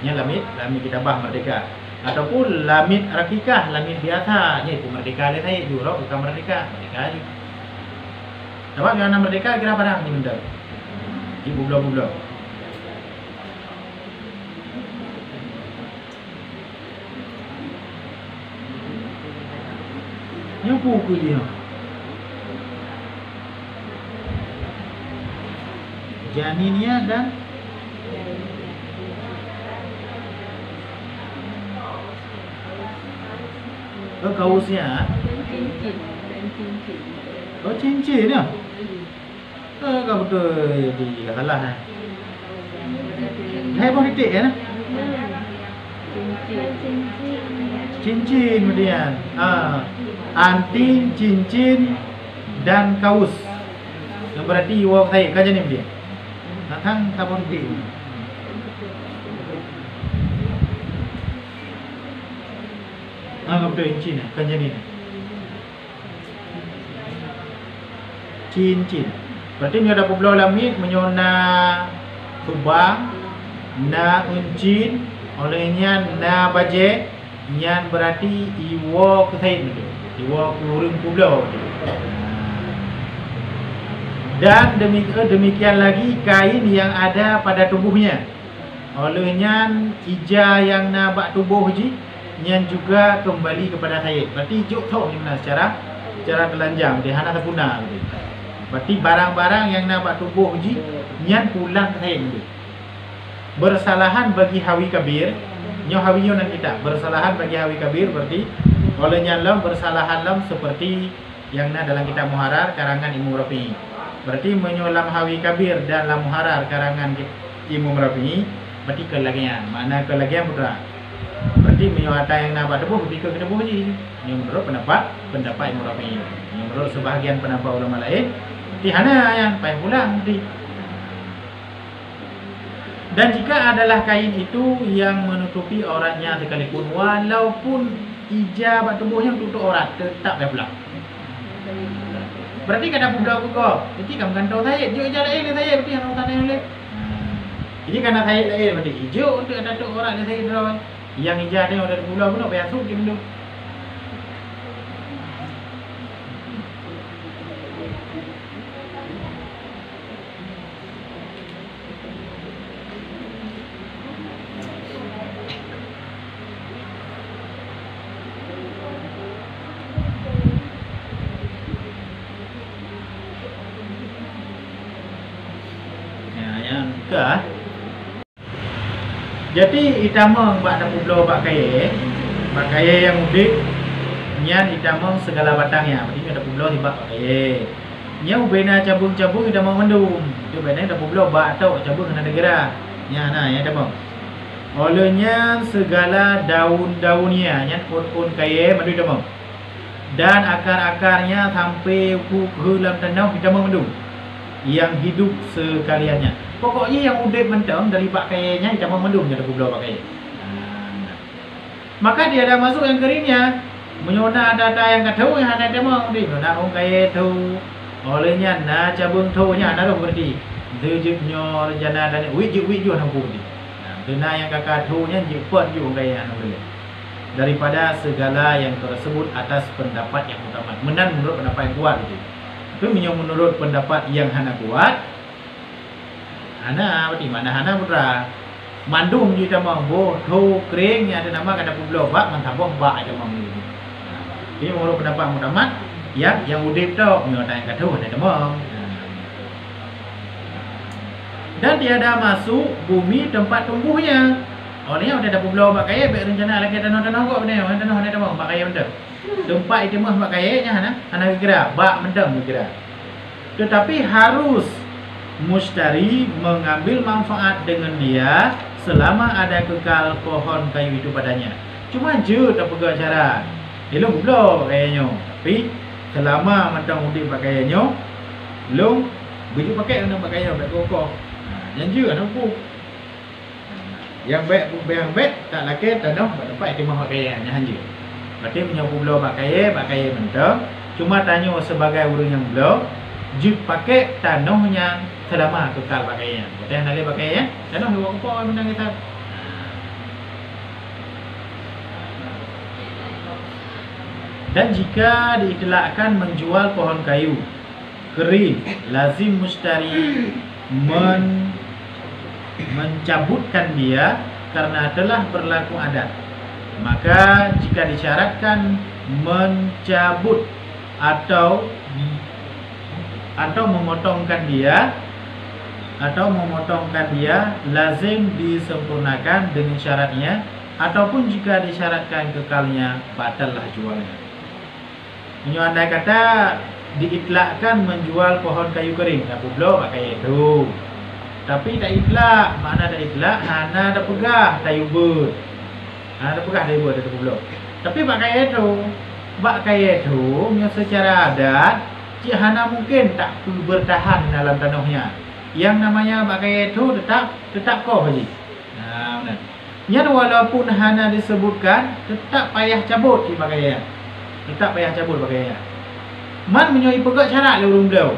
[SPEAKER 1] Nya Lamit kitabah merdeka. Ataupun Lamit rakikah, Lamit biasa, nya itu merdeka le Thait juro bukan merdeka aja. Dapat yang merdeka kira barang ni benda. Di bulau-bulau. Ni buku dia. Janinnya dan kausnya. Oh cincin ya. Kau betul di salah. Hai pun titik kan? Cincin kemudian. Anting, cincin dan kaus. Yang berarti wak saya kajian ni dia. Natang tabon titik. Kau betul cincin kajian ni. Cincin. Berarti ni ada pulau Lamit menyona Subang na uncin olehnya na baje nyan berarti iwo kesaid betul. Iwo kurung pulau. Dan demikian lagi kain yang ada pada tubuhnya. Olehnya ija yang na bak tubuh ji nyan juga kembali kepada Said. Berarti juk tahu ni mana secara telanjang di hana terpuna betul. Berarti barang-barang yang nampak tubuh ji nyan pulang ke Thait. Bersalahan bagi Hawi Kabir, nyo Hawi nan kita. Bersalahan bagi Hawi Kabir berarti oleh nyan lam bersalahan lam seperti yang na dalam kitab Muharrar karangan Imam Rafi'i. Berarti menyolam Hawi Kabir dan Lam Muharrar karangan Imam Rafi'i berarti kelagian. Makna kelagian putra. Berarti menyuata yang na buat debuh ketika ke debuh je. Ini menurut pendapat Imam Rafi'i. Ini menurut sebahagian pendapat ulama lain. Berarti hana yang payah pulang nanti. Dan jika adalah kain itu yang menutupi auratnya sekalipun, walaupun ijab tubuhnya tutup aurat, tetap payah pulang. Berarti kan aku budak kau. Jadi kamu kantau saya, jauh ijab lain saya berarti yang urusan yang lain. Jadi karena saya lain berarti hijau untuk ada tutup aurat saya terus. Yang ijab dia ada pulau pun payah sup dia dulu. Jadi itamang bak nak pulau bak kaya yang udik nyan itamang segala batangnya. Berarti ada pulau di bak kaya. Nya ubena cabung-cabung itamang mendung. Itu bena ada pulau bak tau cabung kena negara. Nya nah ya itamang. Olehnya segala daun-daunnya nyan pun kaya mendung itamang. Dan akar-akarnya sampai ke dalam tanah itamang mendung. Yang hidup sekaliannya. Pokoknya yang udah mentang dari bak kayanya kita mau mendung jadi pulau bak kaya. Maka dia ada masuk yang keringnya. Menyona ada yang katahu yang ada demo di mana orang kaya tu. Olehnya na cabung tu nya na berarti. Dejek nyor jana dan wiju nak budi. Nah, yang kakak tu nya jepot ju kaya anu boleh. Daripada segala yang tersebut atas pendapat yang utama. Menan menurut pendapat yang kuat itu. Tapi menurut pendapat yang hana kuat. Hana berarti mana hana putra mandum je tamang boh tho kering yang ada nama kata pulau bak mantabong bak ada mang ni. Ini menurut pendapat mutamat yang udip tau menyata yang kata ada tamang. Dan tiada masuk bumi tempat tumbuhnya. Orangnya ada pulau bak kaya baik rencana lagi tanah-tanah kok benar tanah ada tamang bak kaya mendem. Tempat itu mah bak kaya nya hana kira bak mendem kira. Tetapi harus mustari mengambil manfaat dengan dia selama ada kekal pohon kayu itu padanya. Cuma je tak pegang cara. Elong belum kayaknya. Tapi selama mentang udik pakaiannya, long baju pakai nak pakaiannya baik kokoh. Yang je nak pun. Yang baik tak laki tanah dapat timah pakaiannya hanya. Berarti menyapu belum pakaian mentang. Cuma tanya sebagai orang yang belum, je pakai tanahnya selama kekal pakaian. Kita nak pakaian, tanah dua kopor menang kita. Dan jika diitlakkan menjual pohon kayu kering, lazim mustari mencabutkan dia karena telah berlaku adat. Maka jika disyaratkan mencabut atau memotongkan dia lazim disempurnakan dengan syaratnya, ataupun jika disyaratkan kekalnya batallah jualnya. Ini andai kata diitlakkan menjual pohon kayu kering, tak pulau pakai itu. Tapi tak itlak, makna tak itlak hana ada pegah kayu ber. Ada pegah kayu ber tak pulau. Tapi pakai itu secara adat cik hana mungkin tak bertahan dalam tanahnya. Yang namanya pakai itu tetap kau haji. Nah, benar. Yang walaupun hana disebutkan tetap payah cabut di pakaian. Tetap payah cabut pakaian. Man menyoi pegak syarat le urung beliau.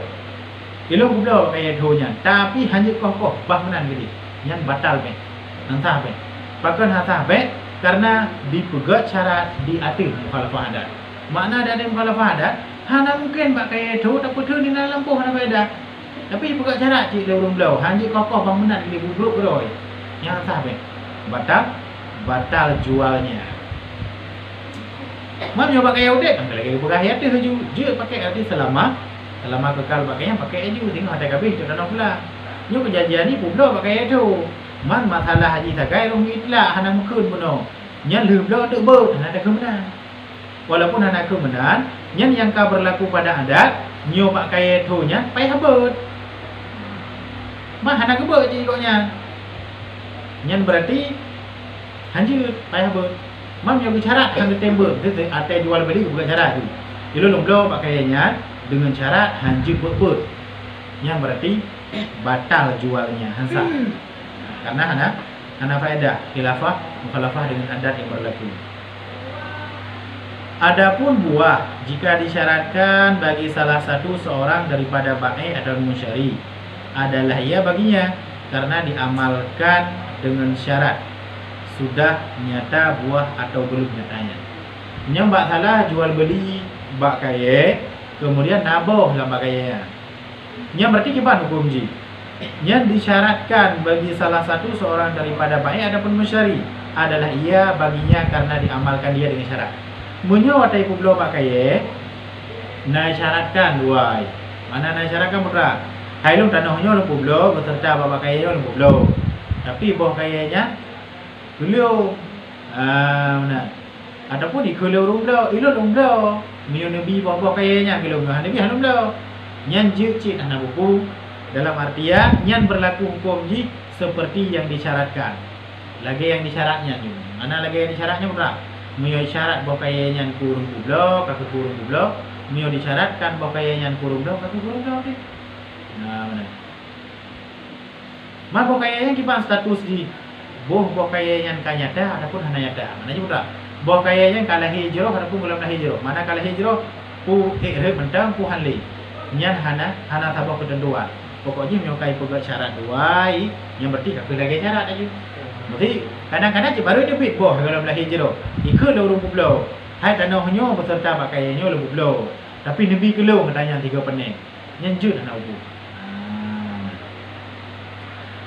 [SPEAKER 1] Ilmu beliau pakai itu nya. Tapi hanya kokoh bangunan gini. Yang batal be. Entah be. Bahkan hata be karena dipegak syarat diatur mukhalafah adat. Makna ada mukhalafah adat hana mungkin pakai itu tak betul di dalam lampu hana beda. Tapi pegak cara cik le urung belau hanya kokoh bangunan di bubruk roy. Yang sah be. Batal jualnya. Mam yo pakai udik kan lagi pegah ya tu je pakai arti selama kekal pakainya pakai aja tengok ada kabeh tu tanah pula. Nyo kejadian ni pula pakai itu. Man masalah haji sakai rong itlak hana mukun puno. Nya leuh belau tek ber hana ada ke mana. walaupun hana kemenan nyen yang ka berlaku pada adat nyo pakai tu nya pai habut mah hana kebut je ikutnya nyen berarti hanjut pai habut mam yang bicara hang tembel tu ate jual beli bukan cara tu ilo lomblo pakainya dengan syarat hanjut beut yang berarti batal jualnya hansa karena hana faedah khilafah mukhalafah dengan adat yang berlaku. Adapun buah jika disyaratkan bagi salah satu seorang daripada ba'i atau musyari adalah ia baginya karena diamalkan dengan syarat sudah nyata buah atau belum nyatanya. Yang bak salah jual beli bak kaya kemudian naboh dalam bak kaya. Yang berarti gimana hukum ji? Yang disyaratkan bagi salah satu seorang daripada ba'i ataupun musyari adalah ia baginya karena diamalkan dia dengan syarat. Munyo watai publo pakai na syaratkan duai. Mana na syaratkan putra? Hailum tanahnya lu publo beserta bapa kaya lu publo. Tapi boh kayanya beliau mana? Adapun ikuleu rumlo, ilo rumlo. Mio nabi boh kayanya kalau nabi hanumlo. Nyan cik anak buku dalam artian nyan berlaku hukum ji seperti yang disyaratkan. Lagi yang disyaratnya ni. Mana lagi yang disyaratnya putra? Mio syarat bahawa kayanya kurung kublo, kaku kurung kublo. Mio disyaratkan bahawa kayanya kurung kublo, kaku kurung kublo. Nah, mana? Mak bahawa kayanya kipan status di bahawa kayanya kanyata ataupun hana nyata. Mana je putra? Bahawa kayanya kalah hijrah ataupun belum lah hijrah. Mana kalah hijrah ku ikhram mentang ku hanli. Nyan hana tabah ketentuan. Pokoknya mio kai pegat syarat duai, yang berarti kaku lagi syarat aja. Berarti kadang-kadang cik baru debit boh kalau belah hijrah. Ikut lu rumpu belau. Hai tanahnya beserta pakaiannya lu belau. Tapi nabi kelau katanya 3 pening. Nyenjut anak ubu.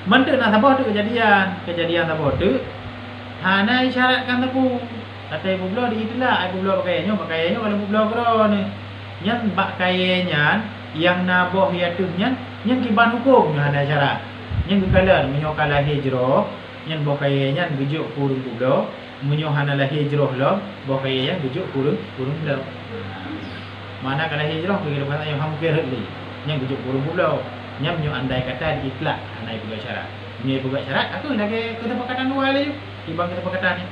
[SPEAKER 1] Mentuk nak sabah tu kejadian sabah tu. Hana isyaratkan tapu. Kata ibu belau di itulah ibu belau pakaiannya kalau ibu belau kron. Yang pakaiannya yang naboh yatuhnya yang kiban hukum hana syarat. Yang kekalan menyokalah hijrah. Yang bokayanya bujuk kurung kublo, menyohana lah hijrah lo, bokayanya bujuk kurung kublo. Mana kalau hijrah pergi lepas yang hampir heli, yang bujuk kurung kublo, yang menyo andai kata diiklak, andai buka syarat, ni buka syarat, aku lagi kita perkataan dua lagi, ibang kita perkataan ni.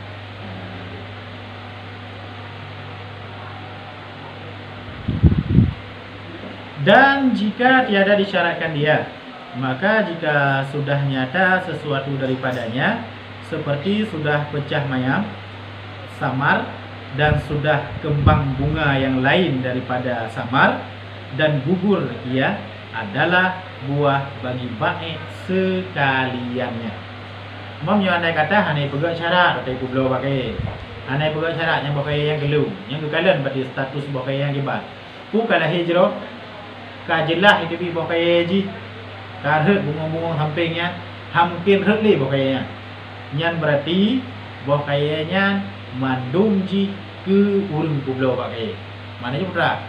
[SPEAKER 1] Dan jika tiada disyaratkan dia, maka jika sudah nyata sesuatu daripadanya seperti sudah pecah mayang, samar dan sudah kembang bunga yang lain daripada samar dan gugur ia adalah buah bagi baik sekaliannya. Mamnya andai kata hanai pegang syarat atau kublo pakai. Hanai pegang syarat yang pakai yang gelung, yang kekalan berarti status pakai yang kibat. Ku kalah hijrah kajelah hidup pakai haji. Karena bunga-bunga sampingnya hampir heli bokayanya. Nyan berarti bokayanya mandum ji ke urung kublo pakai. Mana je putra?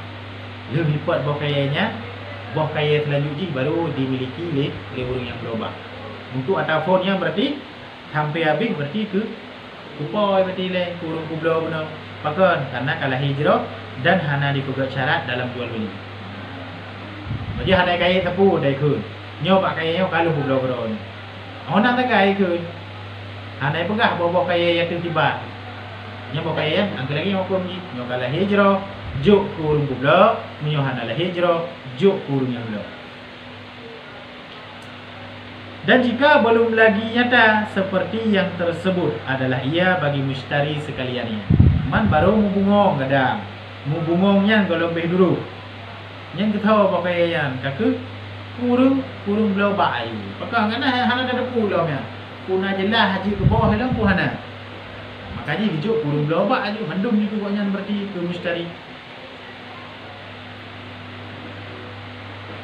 [SPEAKER 1] Lebih kuat bokayanya, bokaya selanjutnya baru dimiliki oleh urung yang berubah. Untuk atafonnya berarti hampir habis berarti ke kupoi berarti le urung kublo benar. Pakan karena kalah hijrah dan hana dipegat syarat dalam jual beli. Jadi hana kaya tepu dai kun. Nyo pakaiannya kalau kublo kron. Orang tak kaya kun. Hanai pegah bawa kaya yang tiba. Nyo pakaian angkat lagi hukum ni. Nyo kalah hijrah, juk kurung kublo, nyo hana lah hijrah, juk kurung yang kublo. Dan jika belum lagi nyata seperti yang tersebut adalah ia bagi mustari sekaliannya. Man baru mubungong kadang. Mubungongnya kalau lebih dulu. Yang kita pakaian kaku kurung belau bayu. Pakang kana hana ada pulau nya. Puna jelah haji ke bawah dalam puhana. Makanya hijuk kurung belau bayu mandum ni pokoknya berarti ke mustari.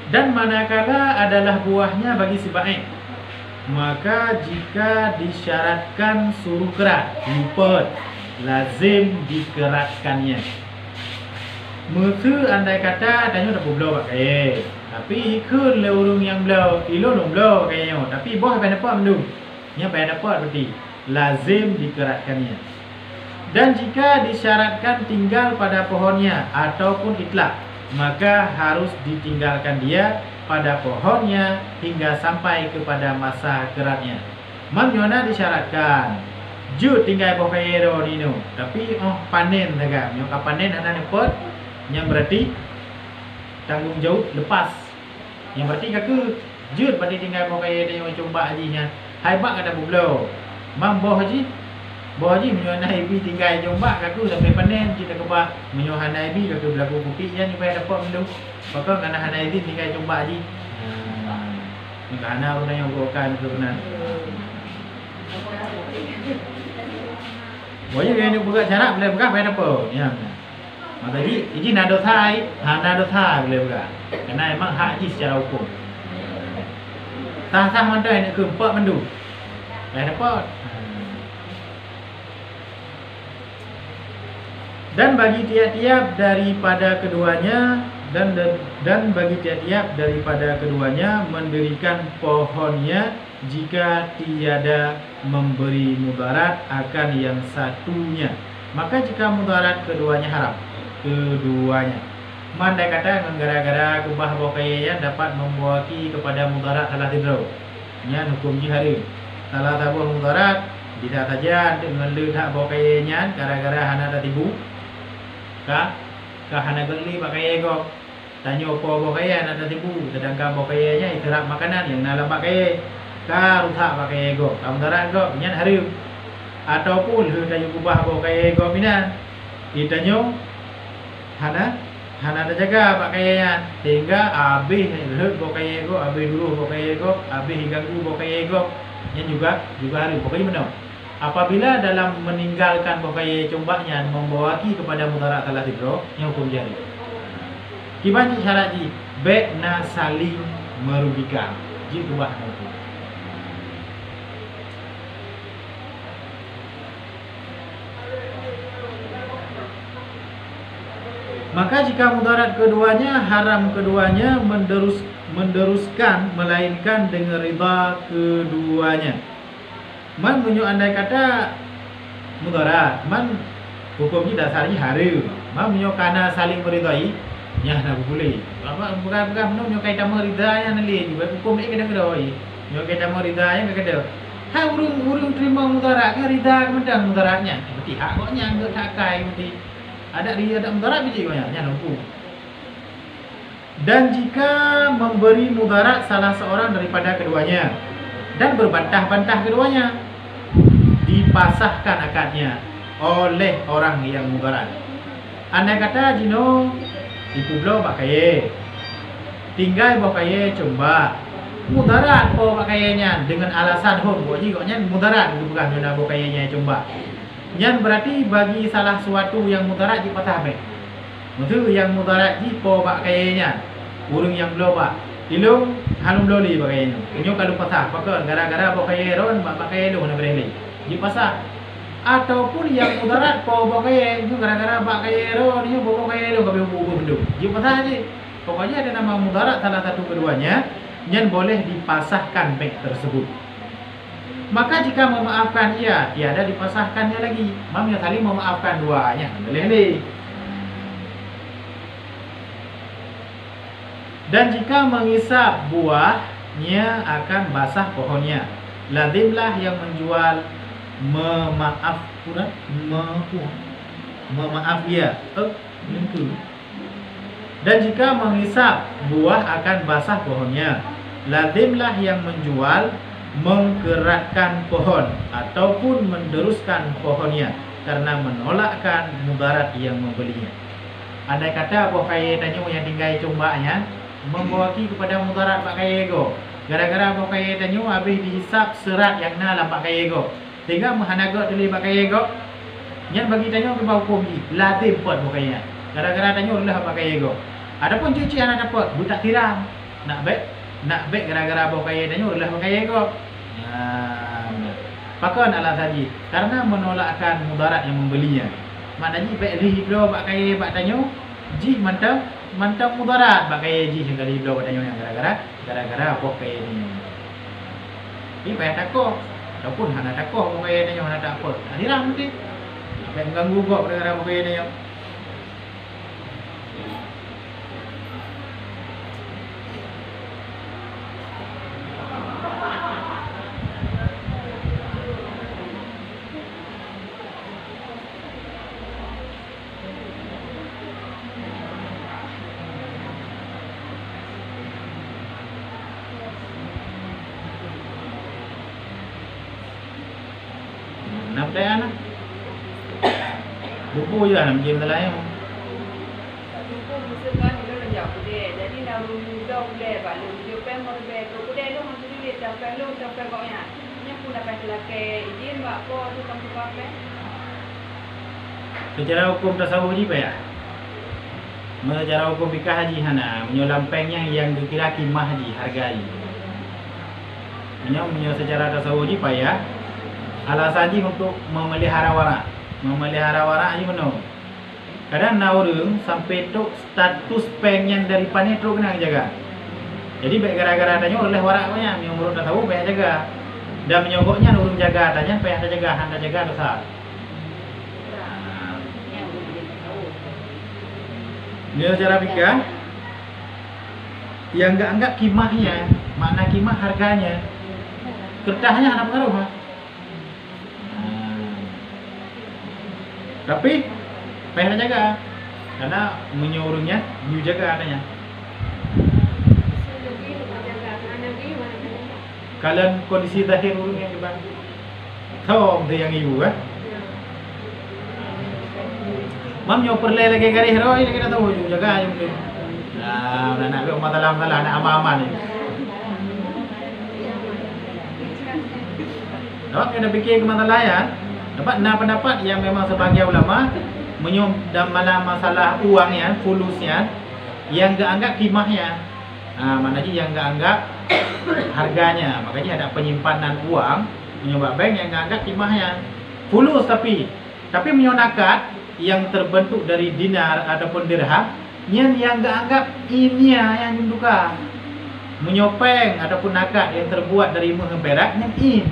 [SPEAKER 1] Dan manakala adalah buahnya bagi si baik, maka jika disyaratkan suruh kerat, lipat, lazim dikeratkannya. Mutu andai kata tanya dah belau pakai. Tapi ikut le urung yang belau, ilo long belau kayaknya. Tapi boh apa dapat mendung. Nya apa dapat berarti lazim dikeratkannya. Dan jika disyaratkan tinggal pada pohonnya ataupun itlak, maka harus ditinggalkan dia pada pohonnya hingga sampai kepada masa keratnya. Mam nyona disyaratkan jut tinggal boh kaya do nino, tapi panen saja. Nyoka panen anak nepot, yang berarti tanggung jawab lepas. Yang berarti kaku jut pada tinggal boh kaya dia coba haji nya. Hai bak kata bublo. Mam boh haji menyuana ibi tinggal jombak kaku sampai panen kita kebak menyuana ibi kaku berlaku kopi jan supaya dapat minum. Maka kana hana ibi tinggal jombak haji. Maka hana orang yang bukan kebenaran. Boleh yang nak buka cara boleh buka bayar apa? Ya. Maka ji nado thai, nado thai boleh buka. Karena memang hak ji secara hukum. Sah mantai nak keempat mendu. Bayar apa? Dan bagi tiap-tiap daripada keduanya dan bagi tiap-tiap daripada keduanya mendirikan pohonnya jika tiada memberi mudarat akan yang satunya, maka jika mudarat keduanya haram keduanya. Mandai kata gara-gara kubah bokaya dapat membuaki kepada mudarat salah tidro. Nya hukum jihari. Salah tabuh mudarat bisa saja dengan letak bokayanya gara-gara hana tatibu. Ka hana geli pakai ego. Tanya apa bokaya nak tatibu, sedangkan bokayanya iterap makanan yang dalam pakai ka rusak pakai ego. Kamu darat go nyan hari ataupun hendak kubah bokaya ego minan. Ditanya hana jaga pakaian sehingga habis hut bokaya ego, habis dulu bokaya ego, habis ganggu bokaya ego. Yang juga hari pokoknya benar. Apabila dalam meninggalkan bokaya combaknya membawaki kepada mudarat salah tidro, yang hukum jari. Kiban syarat ji na saling merugikan. Ji ubah itu. Maka jika mudarat keduanya haram keduanya menderuskan melainkan dengan ridha keduanya. Man menunjuk andai kata mudarat, man hukumnya dasarnya haram. Man menunjuk karena saling meridai, ya nak boleh. Apa bukan menunjuk kaitan meridai yang lain juga hukum ni kena kedoi. Menunjuk kaitan meridai yang kena. Hai urung terima mudarat ke ridha kemendang mudaratnya. Berarti hak koknya enggak takai berarti. Ada mudarat biji koknya, nya hukum. Dan jika memberi mudarat salah seorang daripada keduanya dan berbantah-bantah keduanya, dipasahkan akadnya oleh orang yang mudarat. Andai kata jino dipublo pakai tinggal pakai coba mudarat po pakainya dengan alasan hom boji koknya mudarat bukan guna pakainya coba. Yang berarti bagi salah suatu yang mudarat dipatah baik. Itu yang mudarat di po pakainya. Urung yang belum pak, ilung halum loli pakainya. Inyo kalau patah, pakai gara-gara pakai ron, pakai lu nak berhenti. Di pasar ataupun yang mudarat po pakai itu gara-gara pakai ron, inyo pakai lu kabeh bubu bendu. Di pasar aja. Pokoknya ada nama mudarat salah satu keduanya yang boleh dipasahkan baik tersebut. Maka jika memaafkan ia, tiada dipasahkannya lagi. Mam ya saling memaafkan duanya. Boleh ni. Dan jika mengisap buahnya akan basah pohonnya. Lazimlah yang menjual memaaf ia. Dan jika mengisap buah akan basah pohonnya. Lazimlah yang menjual mengkeratkan pohon ataupun menderuskan pohonnya karena menolakkan mudarat yang membelinya. Andai kata bokai tanya yang tinggal combaknya membawaki kepada mudarat pakai ego. Gara-gara bokai tanya habis dihisap serat yang dalam pakai ego. Sehingga menghanagot dulu pakai ego. Yang bagi tanya ke hukum ni lazim buat bokainya. Gara-gara tanya ulah pakai ego. Adapun cuci anak dapat butak tiram. Nak baik gara-gara bokai tanya ulah pakai ego. Pakon ala saji karena menolakkan mudarat yang membelinya. Maknanya baik li blo pakai pak tanya ji mantap mudarat pakai ji sekali blo tanya yang gara-gara bokai ni. Ini payah takut ataupun hana takut bokai tanya hana tak apa. Diram nanti. Baik ganggu kok dengan apa ini yang. Nampak anak. Buku je nak macam lain.
[SPEAKER 3] Buku musuhkan dia nak jauh dia. Jadi nak mudah dia balu. Dia pen mau dia. Buku dia lu macam ni dia pen lu sampai kau nya. Nya pun dapat lelaki izin buat apa tu kamu apa?
[SPEAKER 1] Secara hukum tasawuf ni payah. Secara hukum fikah haji hana menyolampengnya yang dikira kimah haji harga haji. Menyo secara tasawuf ni payah. Alasan haji untuk memelihara warak. Memelihara warak haji mana? Kadang nak orang sampai tu status peng yang dari panen tu kena jaga. Jadi baik gara-gara adanya oleh warak banyak yang menurut tasawuf payah jaga. Dan menyogoknya orang jaga adanya payah jaga, handa jaga dosa. Ini secara fikah yang enggak anggap kimahnya, makna kimah harganya. Kertahnya ada pengaruh. Ha? Tapi payah jaga karena menyuruhnya you jaga adanya. Kalian kondisi zahir urungnya coba. Tahu dia yang ibu kan? Mam nyo perle lagi garis roy lagi dah tahu you jaga you. Nah, nak ke rumah dalam salah nak aman-aman ni. Dapat kena fikir ke masalah ya. Dapat pendapat yang memang sebagai ulama menyom dalam masalah uangnya, fulusnya yang enggak anggap kimahnya. Maknanya yang enggak anggap harganya. Makanya ada penyimpanan uang menyoba bank yang enggak anggap kimahnya. Fulus tapi menyonakat yang terbentuk dari dinar ataupun dirham yang enggak anggap ini yang dibuka. Menyopeng ataupun akad yang terbuat dari emas perak yang in.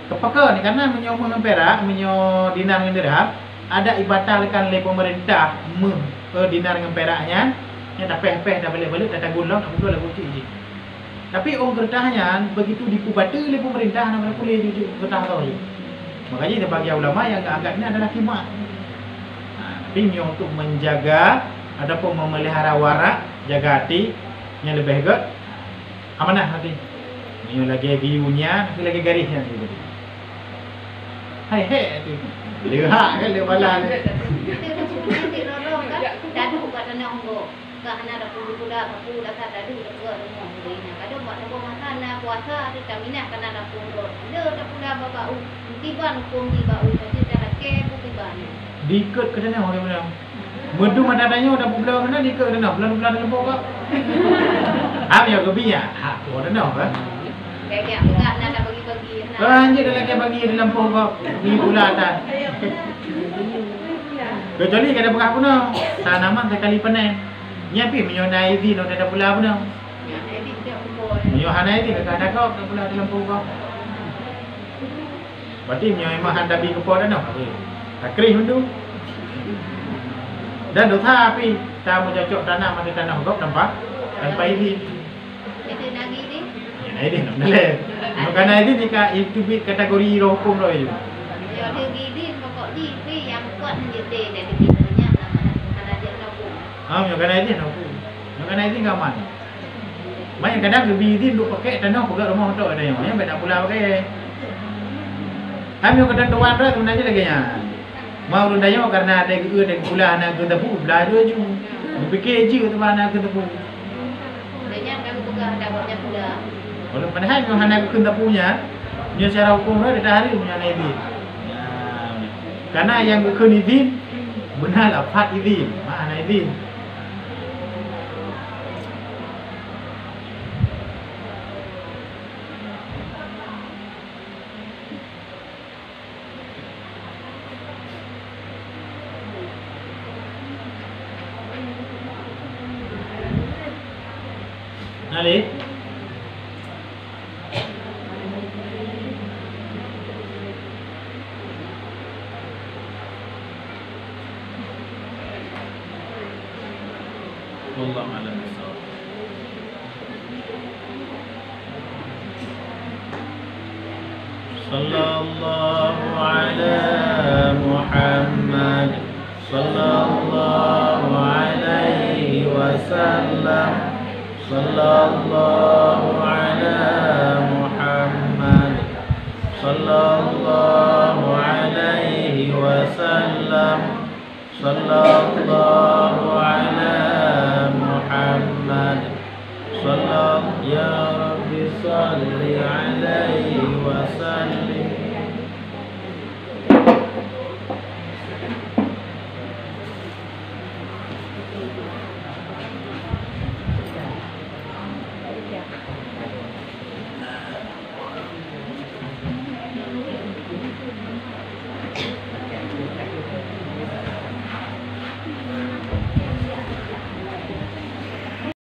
[SPEAKER 1] Kepaka ni karena menyo emas perak, menyo dinar dengan dirham ada ibatalkan oleh pemerintah dinar dengan peraknya yang dah peh-peh dah balik-balik dah tanggulang nak betul lah kunci je. Tapi orang kertahnya begitu dikubata oleh pemerintah nak boleh jujur kertah tahu je. Makanya dia bagi ulama yang agak ini adalah khidmat. Tapi untuk menjaga ataupun memelihara warak, jaga hati yang lebih hebat amanah hati. Menyo lagi view-nya, tapi lagi garisnya tu. Hai tu. Lihat kan dia balan.
[SPEAKER 2] Dadu kat tanah ongo. Kahana dah pula aku dah tak dadu dah buat rumah ni. Kadang buat apa makan puasa ada taminah kana dah pula. Dia dah pula bau. Tiban hukum di bau jadi cara ke tiban.
[SPEAKER 1] Diikat ke sana orang bilang. Medu madadanya dah pula mana diikat ke sana. Bulan-bulan lembok kau. Ya kebinya. Kau dah nak kan?
[SPEAKER 2] Kayak enggak nak bagi-bagi.
[SPEAKER 1] Anjir dah lagi bagi dalam pohon kau. Ni pula atas. Kecuali kada bekas pun no. Tanaman sekali panen. Nyapi menyonai izin no ada pula pun no. Menyohana izin dekat ada kau tak pula dalam pohon kau. Berarti menyoi mahan dabi ke pohon no. Takrih mendu. Dan dosa api tak mau cocok tanah pada tanah kau nampak tanpa izin.
[SPEAKER 2] Itu lagi ni.
[SPEAKER 1] Ya izin nak boleh. Bukan izin jika itu kategori hukum roh itu.
[SPEAKER 2] Ya dia izin pokok di yang kuat menjadi dari kitanya nama dia nak.
[SPEAKER 1] Yang kena izin aku. Yang kena izin kaman. Banyak kadang lebih izin duk pakai tanah pegang rumah untuk ada yang tak pula pakai. Kami kadang tuan dah sebenarnya lagi nya. Mau rundanya karena ada ke dan pula anak ke tepu belajar je. Fikir je tu anak ke tepu.
[SPEAKER 2] Dia kami pegang ada banyak pula.
[SPEAKER 1] Kalau padahal yang anak ke tepunya dia secara hukum dia dah hari punya izin. Karena yang ke izin benar lafaz izin, makna izin. Ali Wallahu a'lam bishawab. Sallallahu ala Muhammad, sallallahu alaihi wasallam, sallallahu ala Muhammad, sallallahu alaihi wasallam, sallallahu